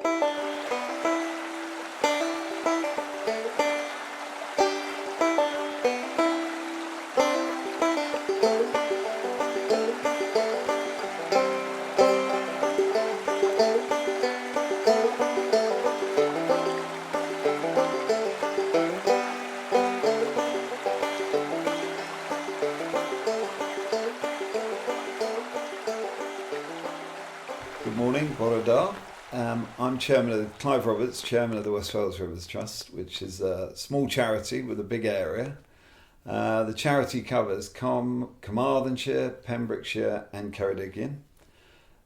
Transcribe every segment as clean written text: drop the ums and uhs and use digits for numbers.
Good morning, Borodar. I'm Clive Roberts, chairman of the West Wales Rivers Trust, which is a small charity with a big area. The charity covers Carmarthenshire, Pembrokeshire and Ceredigion.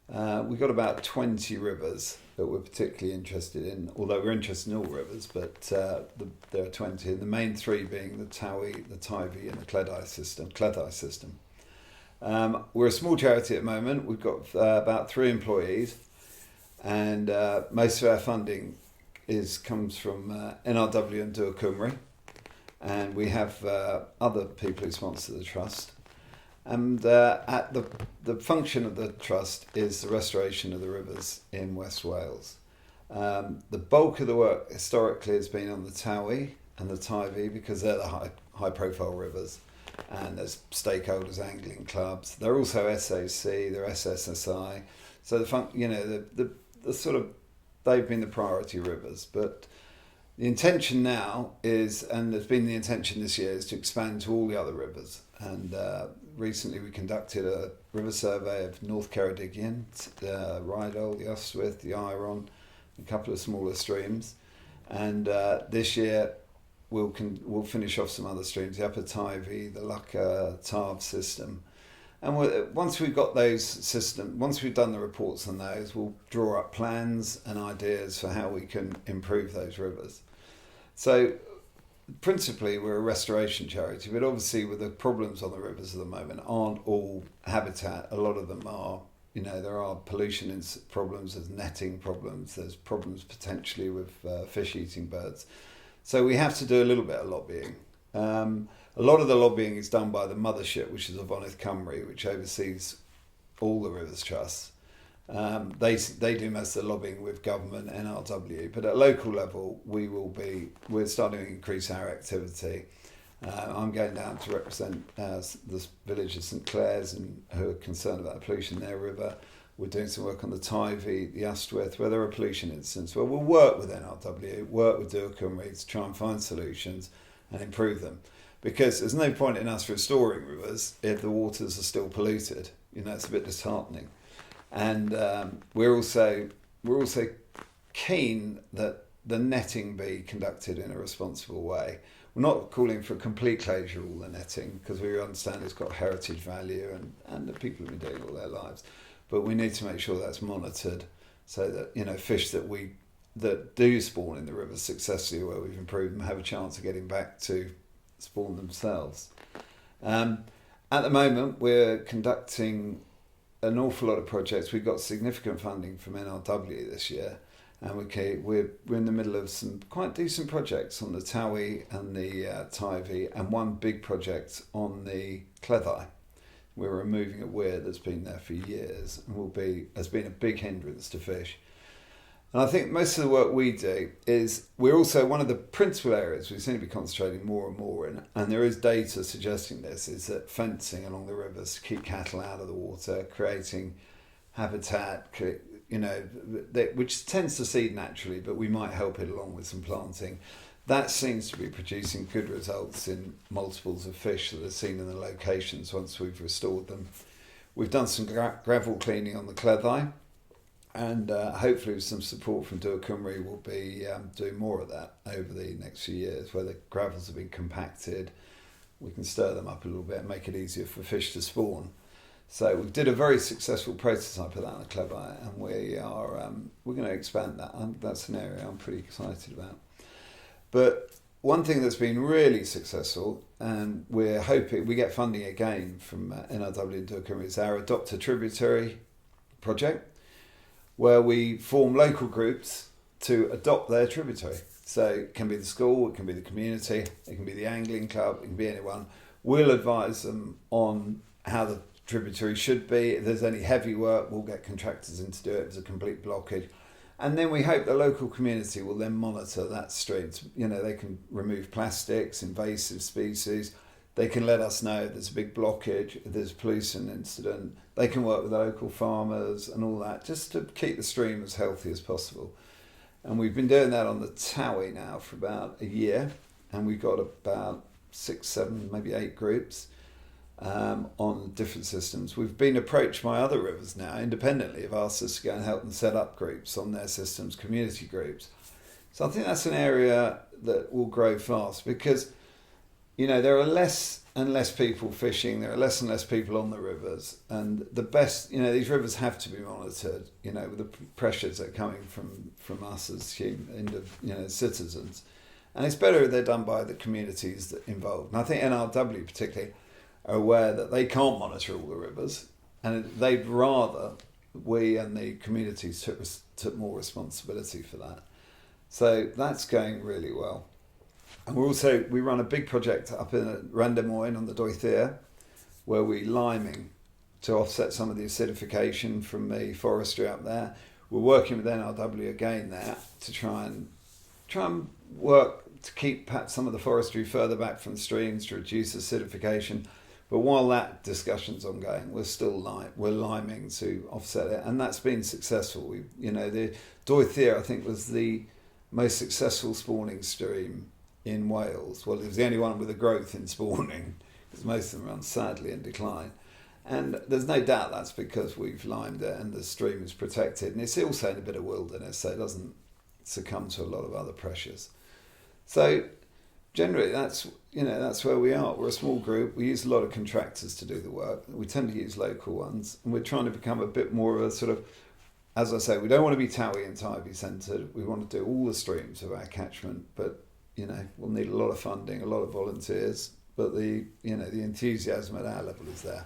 We've got about 20 rivers that we're particularly interested in, although we're interested in all rivers, but there are 20, and the main three being the Towy, the Towy and the Cleddau system. We're a small charity at the moment. We've got about 3 employees, and most of our funding comes from NRW and Dŵr Cymru, and we have other people who sponsor the trust. And at the function of the trust is the restoration of the rivers in West Wales. The bulk of the work historically has been on the Towy and the Towy because they're the high profile rivers. And there's stakeholders, angling clubs. They're also SAC, they're SSSI. So they've been the priority rivers. But the intention now is, and there's been the intention this year, is to expand to all the other rivers. And recently we conducted a river survey of North Ceredigion, the Rheidol, the Ystwyth, the Iron, a couple of smaller streams. And this year we'll finish off some other streams, the Upper Towy, the Lucker, Tarv system. And once we've got those systems, once we've done the reports on those, we'll draw up plans and ideas for how we can improve those rivers. So principally we're a restoration charity, but obviously with the problems on the rivers at the moment aren't all habitat. A lot of them are, there are pollution problems, there's netting problems, there's problems potentially with fish eating birds. So we have to do a little bit of lobbying. A lot of the lobbying is done by the mothership, which is Afonydd Cymru, which oversees all the rivers trusts. They do most of the lobbying with government, NRW, but at local level we're starting to increase our activity. I'm going down to represent the village of St Clair's and who are concerned about the pollution in their river. We're doing some work on the Towy, the Ystwyth, where there are pollution incidents. Well, we'll work with NRW, work with Dŵr Cymru to try and find solutions and improve them. Because there's no point in us restoring rivers if the waters are still polluted. It's a bit disheartening. And we're also keen that the netting be conducted in a responsible way. We're not calling for a complete closure of all the netting because we understand it's got heritage value and the people have been doing it all their lives. But we need to make sure that's monitored so that fish that do spawn in the rivers successfully where we've improved them have a chance of getting back to spawn themselves. At the moment we're conducting an awful lot of projects. We've got significant funding from NRW this year, and we're in the middle of some quite decent projects on the Towy and the Towy, and one big project on the Cleddau. We're removing a weir that's been there for years and has been a big hindrance to fish. And I think most of the work we do we're also one of the principal areas we seem to be concentrating more and more in, and there is data suggesting this, is that fencing along the rivers to keep cattle out of the water, creating habitat, which tends to seed naturally, but we might help it along with some planting. That seems to be producing good results in multiples of fish that are seen in the locations once we've restored them. We've done some gravel cleaning on the Cleddau, and hopefully with some support from Dŵr Cymru we'll be doing more of that over the next few years, where the gravels have been compacted. We can stir them up a little bit and make it easier for fish to spawn. So we did a very successful prototype of that on the Cleddau, and we're going to expand that. That's an area I'm pretty excited about. But one thing that's been really successful, and we're hoping we get funding again from NRW and Dŵr Cymru, is our Adopt a Tributary project, where we form local groups to adopt their tributary. So it can be the school, it can be the community, it can be the angling club, it can be anyone. We'll advise them on how the tributary should be. If there's any heavy work, we'll get contractors in to do it. If there's a complete blockage, And then we hope the local community will then monitor that stream. You know, they can remove plastics, invasive species. They can let us know if there's a big blockage, if there's a pollution incident. They can work with the local farmers and all that, just to keep the stream as healthy as possible. And we've been doing that on the Towy now for about a year, and we've got about 6, 7, maybe 8 groups on different systems. We've been approached by other rivers now, independently, have asked us to go and help them set up groups on their systems, community groups. So I think that's an area that will grow fast, because, you know, there are less and less people fishing, there are less and less people on the rivers, and the best, you know, these rivers have to be monitored, you know, with the pressures that are coming from us as citizens. And it's better if they're done by the communities that involved. And I think NRW particularly are aware that they can't monitor all the rivers, and they'd rather we and the communities took more responsibility for that. So that's going really well. And we run a big project up in Randamoyne on the Doethir, where we're liming to offset some of the acidification from the forestry up there. We're working with NRW again there to try and work to keep perhaps some of the forestry further back from the streams to reduce acidification. But while that discussion's ongoing, we're liming to offset it, and that's been successful. The Doethir, I think, was the most successful spawning stream in Wales. Well, it was the only one with a growth in spawning, because most of them run sadly in decline. And there's no doubt that's because we've limed it and the stream is protected, and it's also in a bit of wilderness, so it doesn't succumb to a lot of other pressures. So generally, that's where we are. We're a small group. We use a lot of contractors to do the work. We tend to use local ones, and we're trying to become a bit more of a sort of, as I say, we don't want to be Towy and Tybee centred. We want to do all the streams of our catchment, but we'll need a lot of funding, a lot of volunteers. But the enthusiasm at our level is there.